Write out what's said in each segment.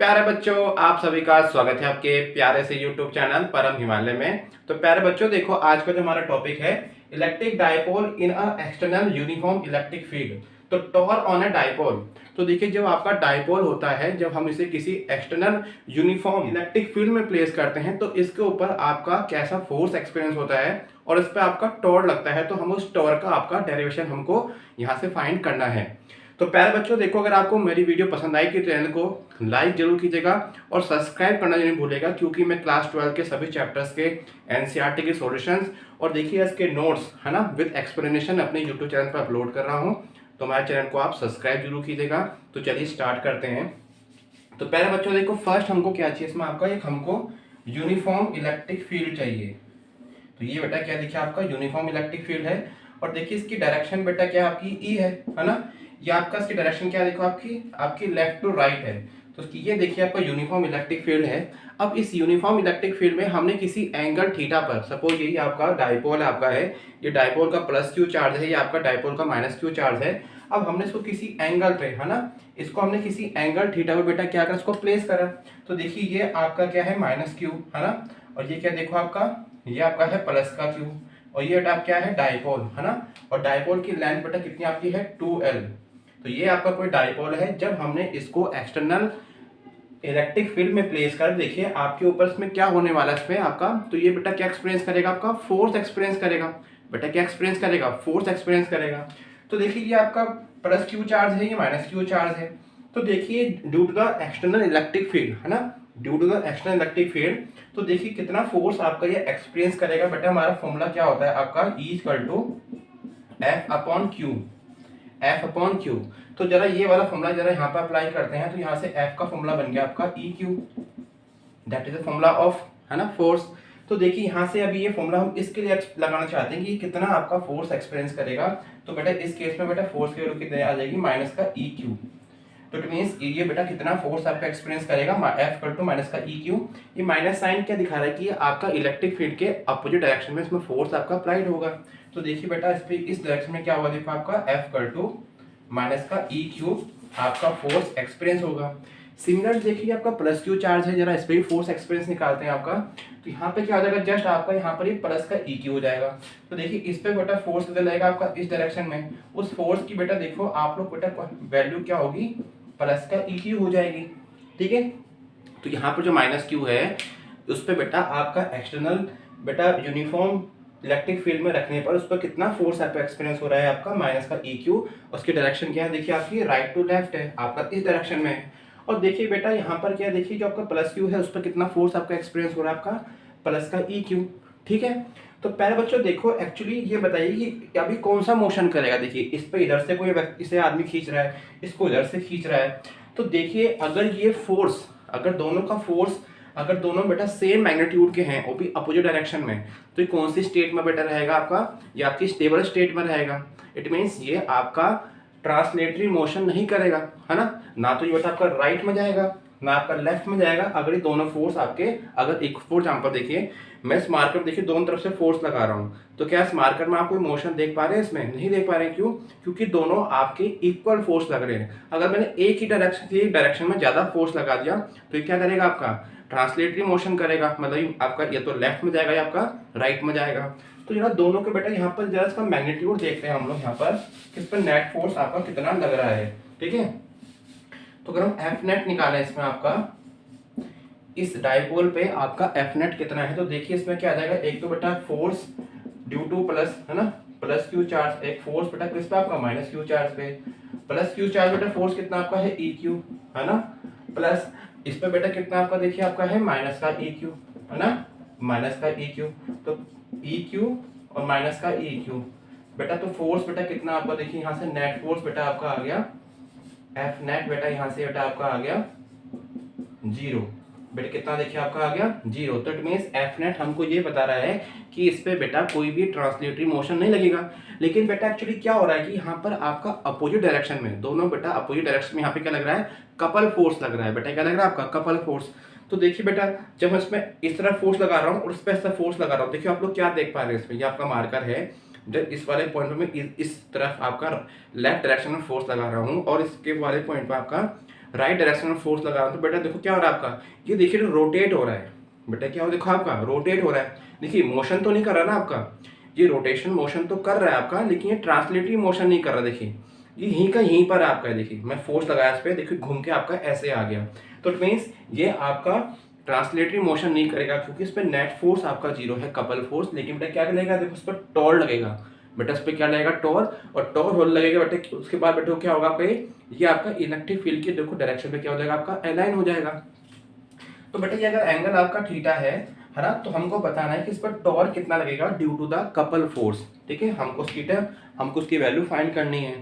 प्यारे बच्चों, आप सभी का स्वागत है आपके प्यारे से YouTube चैनल परम हिमालय में। तो प्यारे बच्चों, देखो आज का जो हमारा टॉपिक है electric dipole in a external uniform electric field. तो टॉर ऑन अ डायपोल। तो देखिए, जब आपका डायपोल होता है, जब हम इसे किसी एक्सटर्नल यूनिफॉर्म इलेक्ट्रिक फील्ड में प्लेस करते हैं तो इसके ऊपर आपका कैसा फोर्स एक्सपीरियंस होता है और इस पर आपका टॉर लगता है। तो हम उस टॉर का आपका डेरिवेशन हमको यहाँ से फाइंड करना है। तो प्यारे बच्चों, देखो अगर आपको मेरी वीडियो पसंद आई तो चैनल को लाइक जरूर कीजिएगा और सब्सक्राइब करना नहीं भूलेगा, क्योंकि मैं क्लास 12 के सभी चैप्टर्स के एनसीईआरटी के सॉल्यूशंस और देखिए इसके नोट्स है ना विद एक्सप्लेनेशन अपने यूट्यूब चैनल पर अपलोड कर रहा हूँ। तो हमारे चैनल को आप सब्सक्राइब जरूर कीजिएगा। तो चलिए स्टार्ट करते हैं। तो प्यारे बच्चों देखो, फर्स्ट हमको क्या चाहिए इसमें, आपका एक हमको यूनिफॉर्म इलेक्ट्रिक फील्ड चाहिए। तो ये बेटा क्या देखिए आपका यूनिफॉर्म इलेक्ट्रिक फील्ड है और देखिए इसकी डायरेक्शन बेटा क्या आपकी ई है ना। ये आपका इसकी डायरेक्शन क्या देखो आपकी आपकी लेफ्ट टू राइट है। तो ये देखिए आपका यूनिफॉर्म इलेक्ट्रिक फील्ड है। अब इस यूनिफॉर्म इलेक्ट्रिक फील्ड में हमने किसी एंगल थीटा पर, सपोज यही आपका डायपोल आपका है, ये डायपोल का प्लस क्यू चार्ज है, ये आपका डायपोल का माइनस क्यू चार्ज है। अब हमने इसको किसी एंगल पे है ना, इसको हमने किसी एंगल थीटा पे बेटा क्या करा, इसको प्लेस करा। तो देखिए ये आपका क्या है माइनस क्यू है ना, और ये क्या देखो आपका ये आपका है प्लस का क्यू, और ये बेटा क्या है डायपोल है ना। और डायपोल की लेंथ बेटा कितनी आपकी है 2L। तो ये आपका कोई डायपोल है। जब हमने इसको एक्सटर्नल इलेक्ट्रिक फील्ड में प्लेस कर, देखिए आपके ऊपर इसमें क्या होने वाला है इसमें आपका, तो ये बेटा क्या एक्सपीरियंस करेगा, आपका फोर्स एक्सपीरियंस करेगा। बेटा क्या एक्सपीरियंस करेगा, फोर्स एक्सपीरियंस करेगा। तो देखिए ये आपका प्लस क्यू चार्ज है, ये माइनस क्यू चार्ज है। तो देखिए due to the external electric field है ना, due to the external electric field, तो देखिए कितना फोर्स आपका ये एक्सपीरियंस करेगा। बेटा हमारा फॉर्मूला क्या होता है आपका, E equal to F upon Q, F upon Q. तो जरा ये वाला फॉर्मूला जरा यहाँ पे अप्लाई करते हैं। तो यहाँ से एफ का फॉर्मूला बन गया आपका E Q, that is the formula of है ना फोर्स। तो देखिए यहाँ से अभी ये फॉर्मूला हम इसके लिए लगाना चाहते हैं कि कितना आपका फोर्स एक्सपीरियंस करेगा। तो बेटा इस केस में बेटा फोर्स की वैल्यू कितनी आ जाएगी, माइनस का ई क्यू। तो इट मींस ये बेटा कितना फोर्स आपका एक्सपीरियंस करेगा, एफ इक्वल टू माइनस का ई क्यू। ये माइनस साइन क्या दिखा रहा है कि आपका इलेक्ट्रिक फील्ड के अपोजिट डायरेक्शन में इसमें फोर्स आपका अप्लाइड होगा। तो देखिए बेटा इस पे इस डायरेक्शन में क्या होगा, देखो आपका एफ इक्वल टू माइनस का ई क्यू आपका फोर्स एक्सपीरियंस होगा। सिमिलर देखिए आपका प्लस क्यू चार्ज है, जरा इस पे भी फोर्स एक्सपीरियंस निकालते हैं आपका। तो यहाँ पे क्या हो जाएगा, जस्ट आपका यहाँ पर ही प्लस का ई क्यू हो जाएगा। तो देखिए इस पे बेटा फोर्स कितना लगेगा आपका इस डायरेक्शन में, उस फोर्स की बेटा देखो आप लोग बेटा वैल्यू क्या होगी, प्लस का ई क्यू हो जाएगी। ठीक है, तो यहाँ पर जो माइनस क्यू है उस पर बेटा आपका एक्सटर्नल बेटा यूनिफॉर्म इलेक्ट्रिक फील्ड में रखने पर उस पर कितना फोर्स आपका एक्सपीरियंस हो रहा है आपका माइनस का ई क्यू। उसकी डायरेक्शन क्या है, देखिए आपकी राइट टू लेफ्ट है, आपका इस डायरेक्शन में है। और देखिए बेटा यहाँ पर क्या देखिए जो आपका प्लस क्यू है उस पर कितना फोर्स आपका एक्सपीरियंस हो रहा है आपका प्लस का ई क्यू। ठीक है, तो पहले बच्चों देखो एक्चुअली ये बताइए कि अभी कौन सा मोशन करेगा। देखिए इस पे इधर से कोई इसे आदमी खींच रहा है, इसको इधर से खींच रहा है। तो देखिए अगर ये फोर्स, अगर दोनों का फोर्स अगर दोनों बेटा सेम मैग्नीट्यूड के हैं वो भी अपोजिट डायरेक्शन में, तो ये कौन सी स्टेट में बेटा रहेगा आपका, ये आपकी स्टेबल स्टेट में रहेगा। इट मीन्स ये आपका ट्रांसलेटरी मोशन नहीं करेगा है ना तो ये बेटा आपका राइट में जाएगा ना आपका लेफ्ट में जाएगा। अगर ये दोनों फोर्स आपके, अगर एक फोर्स यहाँ पर देखिए मैं इस मार्कर देखिए दोनों तरफ से फोर्स लगा रहा हूँ, तो क्या इस मार्कर में आप कोई मोशन देख पा रहे हैं, इसमें नहीं देख पा रहे हैं। क्यों, क्योंकि दोनों आपके इक्वल फोर्स लग रहे हैं। अगर मैंने एक ही डायरेक्शन में ज्यादा फोर्स लगा दिया तो ये क्या करेगा, आपका ट्रांसलेटरी मोशन करेगा, मतलब आपका या तो लेफ्ट में जाएगा या आपका राइट में जाएगा। तो जरा दोनों के बेटा यहाँ पर जरा इसका मैग्नीट्यूड देखते हैं हम लोग यहाँ पर, किस पर नेट फोर्स आपका कितना लग रहा है। ठीक है, तो अगर हम एफ नेट निकालें इसमें आपका इस डायपोल पे आपका एफ नेट कितना है, तो देखिए इसमें क्या आ जाएगा, एक तो बेटा फोर्स ड्यू टू प्लस है ना प्लस क्यू चार्ज, एक फोर्स बेटा किस पे आपका माइनस क्यू चार्ज पे। प्लस क्यू चार्ज बेटा फोर्स कितना आपका है ई क्यू है ना, प्लस इस पे बेटा कितना आपका देखिए आपका है माइनस का ई क्यू है ना, माइनस का ई क्यू। तो ई क्यू और माइनस का ई क्यू बेटा, तो फोर्स बेटा कितना आपका देखिए यहाँ से नेट फोर्स बेटा आपका आ गया एफ नेट बेटा, यहाँ से बेटा आपका आ गया 0 बेटा, कितना देखिए आपका आ गया 0। तो इट मीन्स एफ नेट हमको ये बता रहा है कि इस पे बेटा कोई भी ट्रांसलेटरी मोशन नहीं लगेगा। लेकिन बेटा एक्चुअली क्या हो रहा है कि यहाँ पर आपका अपोजिट डायरेक्शन में, दोनों बेटा अपोजिट डायरेक्शन में यहाँ पे क्या लग रहा है, कपल फोर्स लग रहा है। बेटा क्या लग रहा है आपका कपल फोर्स। तो देखिए बेटा जब मैं इसमें इस तरह फोर्स लगा रहा हूँ और इस पर इस तरह फोर्स लगा रहा हूँ, देखिए आप लोग क्या देख पा रहे हैं, इसमें ये आपका मार्कर है, जब इस वाले पॉइंट पे मैं इस तरफ आपका लेफ्ट डायरेक्शन में फोर्स लगा रहा हूँ और इसके वाले पॉइंट पे आपका राइट डायरेक्शन में फोर्स लगा रहा हूँ तो बेटा देखो क्या हो रहा है आपका, ये देखिए रोटेट हो रहा है बेटा, क्या हो देखो आपका रोटेट हो रहा है। देखिए मोशन तो नहीं कर रहा ना आपका, ये रोटेशन मोशन तो कर रहा है आपका, लेकिन ये ट्रांसलेटरी मोशन नहीं कर रहा। देखिए ये यहीं का यहीं पर आपका है, देखिए मैं फोर्स लगाया इस पर, देखिए घूम के आपका ऐसे आ गया। तो इट मीन्स ये आपका ट्रांसलेटरी मोशन नहीं करेगा, क्योंकि इस पर नेट फोर्स आपका जीरो है, कपल फोर्स। लेकिन बेटा क्या लगेगा, देखो इस पर टॉर लगेगा बेटा, इस पर क्या लगेगा टॉर, और टॉर होल लगेगा बेटा। उसके बाद बेटा क्या होगा आपका, ये आपका इलेक्ट्रिक फील्ड के देखो डायरेक्शन में क्या हो जाएगा आपका, अलाइन हो जाएगा। तो बेटा ये अगर एंगल आपका थीटा है ना, तो हमको बताना है कि इस पर टॉर कितना लगेगा due to the couple force. ठीक है, हमको उसकी वैल्यू फाइंड करनी है।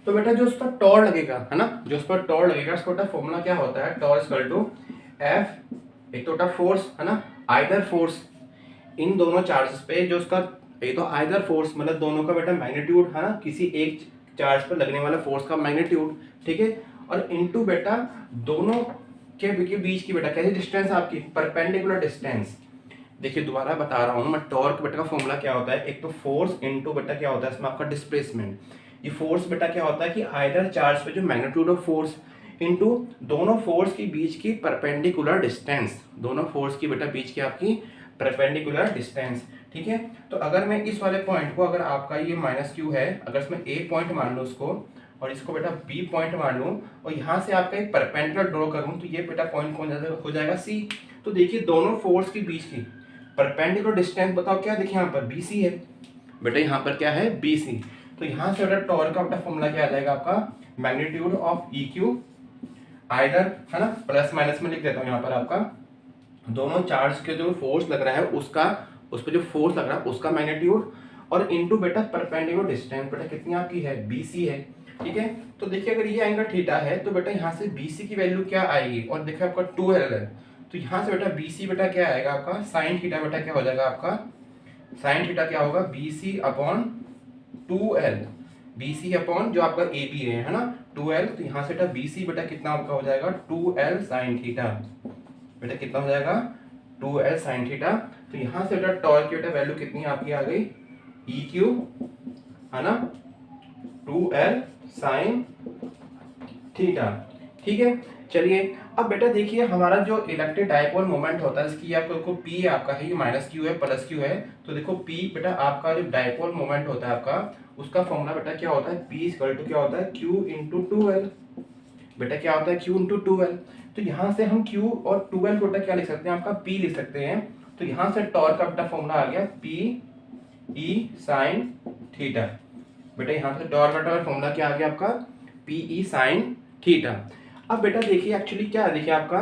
तो बेटा जो उस पर टॉर लगेगा है ना, जो उस पर टॉर लगेगा, इसका बेटा फॉर्मूला क्या होता है, टॉर इक्वल टू एफ, एक तो बेटा फोर्स है ना, आइदर फोर्स इन दोनों चार्जेस पे, जो उसका ये तो आइदर फोर्स मतलब दोनों का बेटा मैग्नीट्यूड है ना, किसी एक चार्ज पर लगने वाला फोर्स का मैग्नीट्यूड। ठीक है, और इनटू बेटा दोनों के बीच की बेटा कैसी डिस्टेंस आपकी, परपेंडिकुलर डिस्टेंस। देखिए दोबारा बता रहा हूँ मैं, टॉर्क बेटा का फॉर्मूला क्या होता है, एक तो फोर्स इनटू बेटा क्या होता है इसमें आपका डिस्प्लेसमेंट। ये फोर्स बेटा क्या होता है कि आइदर चार्ज पे जो मैग्नीट्यूड ऑफ फोर्स इनटू दोनों फोर्स के बीच की परपेंडिकुलर डिस्टेंस, दोनों फोर्स की बेटा बीच की आपकी परपेंडिकुलर डिस्टेंस। ठीक है, तो अगर मैं इस वाले पॉइंट को, अगर आपका ये माइनस क्यू है, अगर इसमें ए पॉइंट मान लो उसको, और इसको बेटा बी पॉइंट मान लूँ, और यहाँ से आपका एक परपेंडिकुलर ड्रॉ करूँ, तो ये बेटा पॉइंट कौन हो जाएगा सी। तो देखिए दोनों फोर्स के बीच की परपेंडिकुलर डिस्टेंस बताओ क्या, देखिए यहाँ पर BC है बेटा, यहाँ पर क्या है BC। तो यहाँ से बेटा टॉर्क का बेटा फॉर्मूला क्या आ जाएगा आपका, मैग्नीट्यूड ऑफ EQ आइदर है ना, प्लस माइनस में लिख देता हूँ यहाँ पर आपका, दोनों चार्ज के जो फोर्स लग रहा है उसका, उस पर जो फोर्स लग रहा है उसका मैग्नीट्यूड, और इनटू बेटा परपेंडिकुलर डिस्टेंस बेटा कितनी आपकी है, BC है। ठीक है, तो देखिए अगर ये एंगल थीटा है तो बेटा यहाँ से BC की वैल्यू क्या आएगी, और देखिए आपका 2L है, तो यहाँ से बेटा BC बेटा क्या आएगा आपका, साइन थीटा बेटा क्या हो जाएगा आपका, साइन थीटा क्या होगा, BC upon 2L, BC upon जो आपका AB है ना 2L, तो यहाँ से बेटा BC बेटा कितना आपका हो जाएगा 2L साइन थीटा, बेटा कितना हो जाएगा 2L साइन थीटा। तो यहाँ से बेटा टॉर्क की बेटा वैल्यू कितनी आपकी आ गई, EQ है ना 2L साइन थीटा। ठीक है, चलिए अब बेटा देखिए हमारा जो इलेक्ट्रिक डाइपोल मोमेंट होता है, इसकी आपको देखो P आपका है, ये माइनस क्यू है प्लस क्यू है, तो देखो P बेटा आपका जो डाइपोल मोमेंट होता है आपका, उसका फॉर्मूला बेटा क्या होता है, P इक्वल टू क्या होता है, Q इंटू 2L बेटा, क्या होता है Q इंटू 2L। तो यहाँ से हम Q और 2L को बेटा क्या लिख सकते हैं, आपका P लिख सकते हैं। तो यहाँ से टॉर्क का बेटा फॉर्मूला आ गया P E साइन थीटा बेटा, यहाँ से टॉर्क का फॉर्मूला क्या आ गया आपका, P E साइन थीटा। अब बेटा देखिए एक्चुअली क्या है, देखिए आपका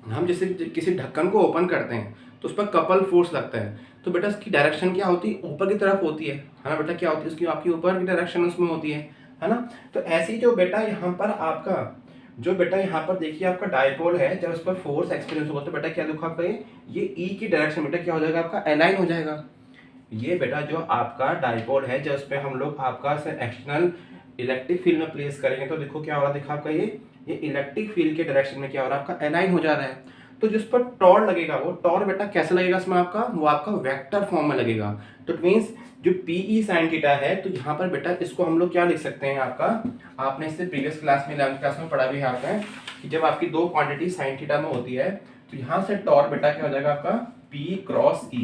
हम जैसे किसी ढक्कन को ओपन करते हैं तो उस पर कपल फोर्स लगता है, तो बेटा इसकी डायरेक्शन क्या होती है, ऊपर की तरफ होती है ना बेटा, क्या होती है इसकी आपकी ऊपर की डायरेक्शन उसमें होती है ना। तो ऐसी जो बेटा यहाँ पर आपका, जो बेटा यहाँ पर देखिए आपका डाइपोल है, जब उस पर फोर्स एक्सपीरियंस होगा तो बेटा क्या देखो आपका, ये E की डायरेक्शन बेटा क्या हो जाएगा आपका, अलाइन हो जाएगा। ये बेटा जो आपका डाइपोल है, जब उस पर हम लोग आपका एक्सटर्नल इलेक्ट्रिक फील्ड में प्लेस करेंगे, तो देखो क्या हो रहा है, देखो आपका ये इलेक्ट्रिक फील्ड के डायरेक्शन में क्या हो रहा है, आपका अलाइन हो जा रहा है। तो जिस पर टॉर लगेगा, वो टॉर बेटा कैसे लगेगा इसमें आपका, वो आपका वेक्टर फॉर्म में लगेगा। तो इट मीन्स जो PE साइन थीटा है, तो यहाँ पर बेटा इसको हम लोग क्या लिख सकते हैं आपका, आपने इससे प्रीवियस क्लास में 11th क्लास में पढ़ा भी है आपने, कि जब आपकी दो क्वांटिटी साइन थीटा में होती है, तो यहाँ से टॉर बेटा क्या हो जाएगा आपका P क्रॉस E।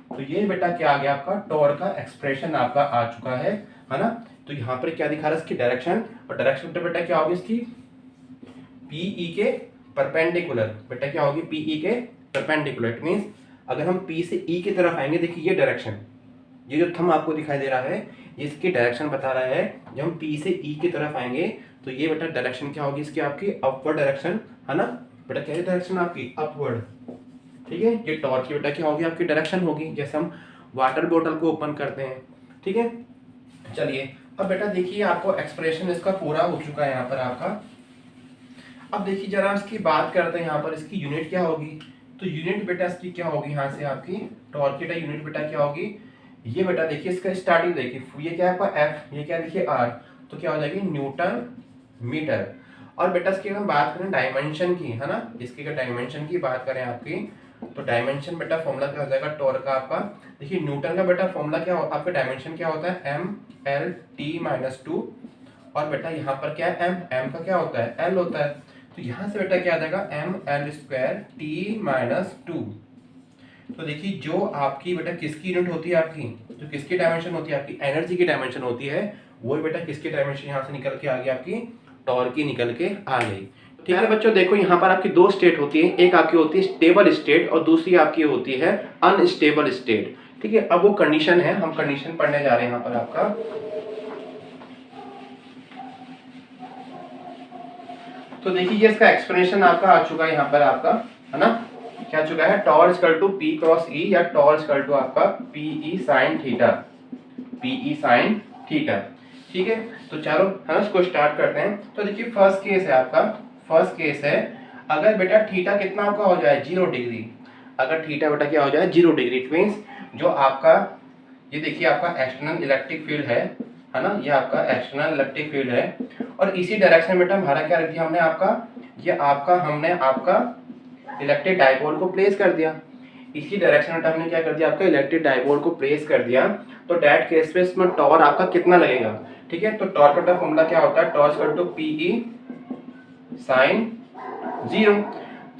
तो ये बेटा क्या आ गया आपका, टॉर का एक्सप्रेशन आपका आ चुका है ना। तो यहाँ पर क्या दिखा रहा है, इसकी डायरेक्शन, और डायरेक्शन बेटा क्या होगी इसकी, PE के परपेंडिकुलर बेटा क्या होगी, PE के परपेंडिकुलर। इट मींस अगर हम P से E की तरफ आएंगे, देखिए ये डायरेक्शन, ये जो थंब आपको दिखाई दे रहा है, ये इसकी डायरेक्शन बता रहा है। जब हम P से E की तरफ आएंगे तो ये बेटा डायरेक्शन क्या होगी इसकी, आपकी अपवर्ड डायरेक्शन है ना बेटा, क्या डायरेक्शन आपकी अपवर्ड। ठीक है, ये टॉर्क की बेटा क्या होगी, आपकी डायरेक्शन होगी, जैसे हम वाटर बोतल को ओपन करते हैं। ठीक है, चलिए अब बेटा देखिए आपको एक्सप्रेशन इसका पूरा हो चुका है यहाँ पर आपका। अब देखिए जरा इसकी बात करते हैं, यहाँ पर इसकी यूनिट क्या होगी। तो यूनिट बेटा इसकी क्या होगी, यहाँ से आपकी टॉर्क की यूनिट बेटा क्या होगी, ये बेटा देखिए इसका स्टार्टिंग देखिए, ये क्या है आपका F, ये क्या देखिए R, तो क्या हो जाएगी न्यूटन मीटर। और बेटा इसकी अगर बात करें डायमेंशन की है ना, इसकी अगर डायमेंशन की बात करें आपकी, तो डायमेंशन बेटा फॉर्मूला क्या हो जाएगा टॉर्क का आपका, देखिए न्यूटन का बेटा फॉर्मूला क्या हो, आपका डायमेंशन क्या होता है M L T minus two, और बेटा यहाँ पर क्या है एम का क्या होता है एल होता है, तो यहाँ से बेटा क्या आ जाएगा M L square T minus two. तो देखिए जो आपकी बेटा किसकी यूनिट होती है आपकी, जो किसकी डायमेंशन होती है आपकी एनर्जी की डायमेंशन होती है, वो बेटा किसकी डायमेंशन यहाँ से निकल के आ गई आपकी टॉर्क की निकल के आ गई। ठीक है बच्चों, देखो यहाँ पर आपकी दो स्टेट होती है, एक आपकी होती है स्टेबल स्टेट और दूसरी आपकी होती है अनस्टेबल स्टेट। ठीक है, अब वो कंडीशन है, हम कंडीशन पढ़ने जा रहे हैं यहाँ पर आपका। तो देखिए ये इसका एक्सप्लेनेशन आपका आ चुका है यहाँ पर आपका, है ना, क्या चुका है Tor equal to P cross E या टॉर इक्वल टू आपका P E sine theta, P E sine theta. ठीक है, तो चलो है ना इसको स्टार्ट करते हैं। तो देखिए फर्स्ट केस है आपका, फर्स्ट केस है अगर बेटा थीटा कितना आपका हो जाए 0 डिग्री, अगर थीटा बेटा क्या हो जाए 0 डिग्री, इट मीन्स जो आपका ये देखिए आपका एक्सटर्नल इलेक्ट्रिक फील्ड है ना, ये आपका एक्सटर्नल इलेक्ट्रिक फील्ड है, और इसी डायरेक्शन में हमारा क्या रख दिया हमने आपका, ये आपका हमने आपका इलेक्ट्रिक डाइपोल को प्लेस कर दिया, इसी डायरेक्शन में हमने क्या कर दिया आपका इलेक्ट्रिक डाइपोल को प्लेस कर दिया। तो डेट केस पे इसमें टॉर आपका कितना लगेगा। ठीक है, तो टॉर का फॉर्मूला क्या होता है, Tor equal to P E sine zero,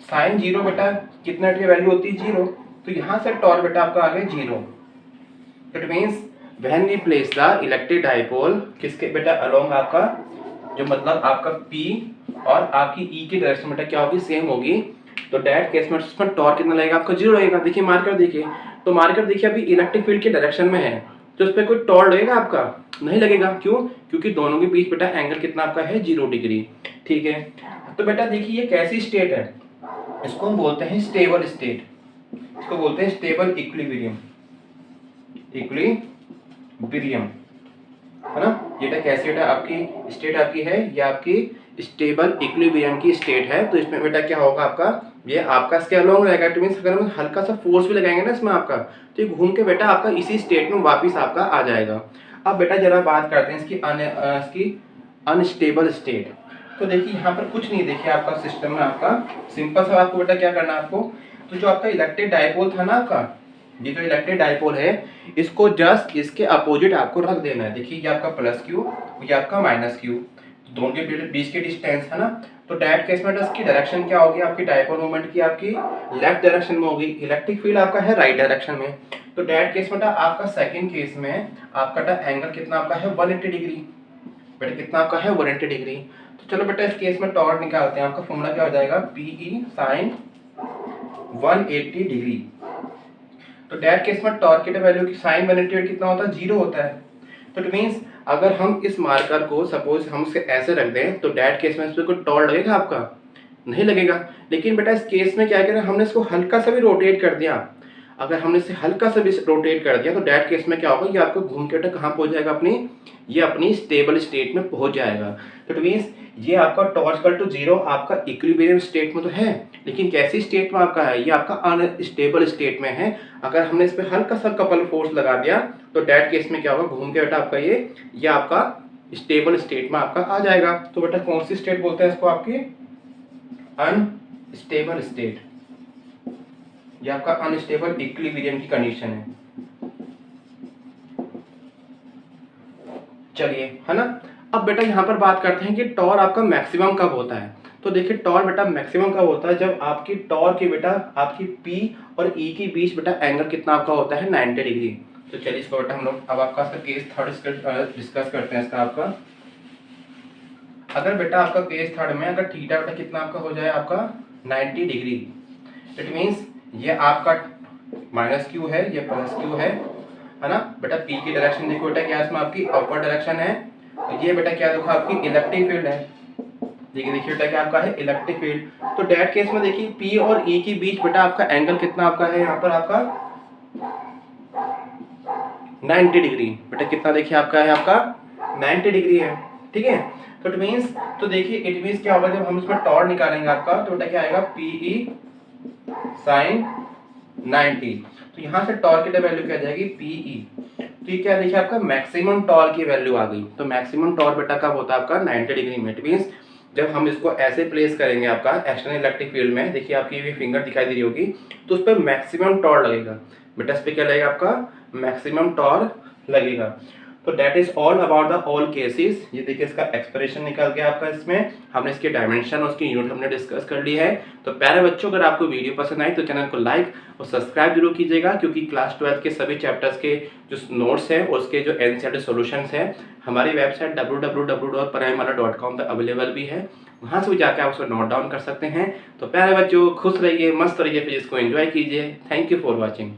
sine zero बेटा कितना की वैल्यू होती है 0, तो यहाँ से टॉर बेटा आपका आ गया 0। It means when we place the electric dipole किसके बेटा अलोंग आपका जो मतलब आपका P और आपकी E की डायरेक्शन बेटा क्या होगी सेम होगी, तो डेट केस में इसमें टॉर्क कितना लगेगा आपका 0 लगेगा। देखिए मार्कर देखिए, तो मार्कर देखिए अभी इलेक्ट्रिक फील्ड के डायरेक्शन में है, तो इस पर कोई टॉर्क लगेगा आपका नहीं लगेगा, क्यों, क्योंकि दोनों के बीच बेटा एंगल कितना आपका है 0 डिग्री। ठीक है, तो बेटा देखिए ये कैसी स्टेट है, इसको हम बोलते हैं स्टेबल स्टेट, इसको बोलते हैं स्टेबल इक्विलिब्रियम, इक्विलिब्रियम है ना। ये कैसी है आपकी स्टेट आपकी है, ये आपकी स्टेबल इक्विलिब्रियम की स्टेट है। तो इसमें बेटा क्या होगा आपका, ये आपका इसके अलोंग रहेगा, इट मींस अगर हम हल्का सा फोर्स भी लगाएंगे ना इसमें आपका, तो ये घूम के बेटा आपका इसी स्टेट में वापस आपका आ जाएगा। अब बेटा जरा बात करते हैं इसकी अनस्टेबल स्टेट। तो देखिए यहाँ पर कुछ नहीं, देखिए आपका सिस्टम में आपका सिंपल सा आपको बेटा क्या करना है आपको, तो जो आपका इलेक्ट्रिक डाइपोल था ना आपका, ये जो इलेक्ट्रिक डाइपोल है इसको जस्ट इसके अपोजिट आपको रख देना है। देखिए ये आपका प्लस क्यू, ये आपका माइनस क्यू, दोनों के बीच के डिस्टेंस है ना। तो डायरेक्ट केस में इसकी डायरेक्शन क्या होगी आपकी डाइपोल मोमेंट की आपकी लेफ्ट डायरेक्शन में होगी, इलेक्ट्रिक फील्ड आपका है राइट डायरेक्शन में। तो डायरेक्ट केस में आपका सेकंड केस में आपका एंगल कितना आपका है 180 डिग्री, बेटा कितना आपका है 180 डिग्री। तो चलो बेटा इस केस में टॉर्क निकालते हैं, आपका फॉर्मूला क्या हो जाएगा पीई साइन 180 डिग्री। तो डायरेक्ट केस में टॉर्क की वैल्यू की साइन 180 कितना होता है 0 होता है। तो इट मींस अगर हम इस मार्कर को सपोज हम इसे ऐसे रख दें तो डायरेक्ट केस में इस पे कोई टॉर्क लगेगा आपका नहीं लगेगा। लेकिन बेटा इस केस में क्या करें, हमने इसको हल्का सा भी रोटेट कर दिया, अगर हमने इसे हल्का सा भी रोटेट कर दिया तो डायरेक्ट केस में क्या होगा, ये आपको घूम के कहाँ पहुंच जाएगा अपनी, ये अपनी स्टेबल स्टेट में पहुंच जाएगा। तो इट मींस ये आपका टॉर्क इक्वल टू 0 आपका इक्विलिब्रियम स्टेट में तो है, लेकिन कैसी स्टेट में आपका है, ये आपका अनस्टेबल स्टेट में है। अगर हमने इस पे हल्का सा कपल फोर्स लगा दिया तो डायरेक्ट केस में क्या होगा, घूम के बेटा आपका ये आपका स्टेबल स्टेट में आपका आ जाएगा। तो बेटा कौन सी स्टेट बोलते हैं इसको, आपकी अनस्टेबल स्टेट, ये आपका अनस्टेबल इक्विलिब्रियम की कंडीशन है। चलिए है ना, अब बेटा यहाँ पर बात करते हैं कि टॉर आपका मैक्सिमम कब होता है। तो देखिए टॉर बेटा मैक्सिमम कब होता है, जब आपकी टॉर की बेटा आपकी P और E के बीच बेटा एंगल कितना आपका होता है 90 डिग्री। तो चलिए इसको बेटा हम लोग अब आपका केस थर्ड डिस्कस करते हैं इसका आपका। अगर बेटा आपका केस थर्ड में अगर थीटा बेटा कितना आपका हो जाए आपका 90 डिग्री, इट मीन्स ये आपका माइनस क्यू है, ये प्लस क्यू है ना। बेटा P की डायरेक्शन देखो बेटा क्या इसमें आपकी अपर डायरेक्शन है, तो ये बेटा क्या देखो आपकी इलेक्ट्रिक फील्ड है, देखिए बेटा क्या आपका है इलेक्ट्रिक फील्ड। तो डायरेक्ट केस में देखिए P और E के बीच बेटा आपका एंगल कितना आपका है यहाँ पर आपका 90 डिग्री, बेटा कितना देखिए आपका है आपका 90 डिग्री है। ठीक है, तो इट मींस तो देखिए इट मींस क्या होगा, जब हम इसमें टॉर्क निकालेंगे आपका तो बेटा क्या आएगा PE साइन 90। तो यहाँ से टॉर्क की वैल्यू क्या आ जाएगी PE, तो ये क्या देखिए आपका मैक्सिमम टॉर्क की वैल्यू आ गई। तो मैक्सिमम टॉर्क बेटा कब होता है आपका 90 डिग्री में, इट मींस जब हम इसको ऐसे प्लेस करेंगे आपका एक्सटर्नल इलेक्ट्रिक फील्ड में, देखिए आपकी ये फिंगर दिखाई दे रही होगी, तो उस पर मैक्सिमम टॉर्क लगेगा। बेटा इस पे क्या लगेगा आपका मैक्सिमम टॉर्क लगेगा। तो that is all about the all cases. ये देखिए इसका एक्सप्रेशन निकल गया आपका, इसमें हमने इसके डायमेंशन और उसकी यूनिट हमने डिस्कस कर ली है। तो प्यारे बच्चों, अगर आपको वीडियो पसंद आई तो चैनल को लाइक और सब्सक्राइब जरूर कीजिएगा, क्योंकि क्लास 12 के सभी चैप्टर्स के जो नोट्स हैं और उसके जो एनसीईआरटी सॉल्यूशंस हैं हमारी वेबसाइट www.paramara.com पर अवेलेबल भी है, वहाँ से भी जाकर आप उसको नोट डाउन कर सकते हैं। तो प्यारे बच्चों, खुश रहिए, मस्त रहिए, फिजिक्स को एंजॉय कीजिए। Thank you for watching.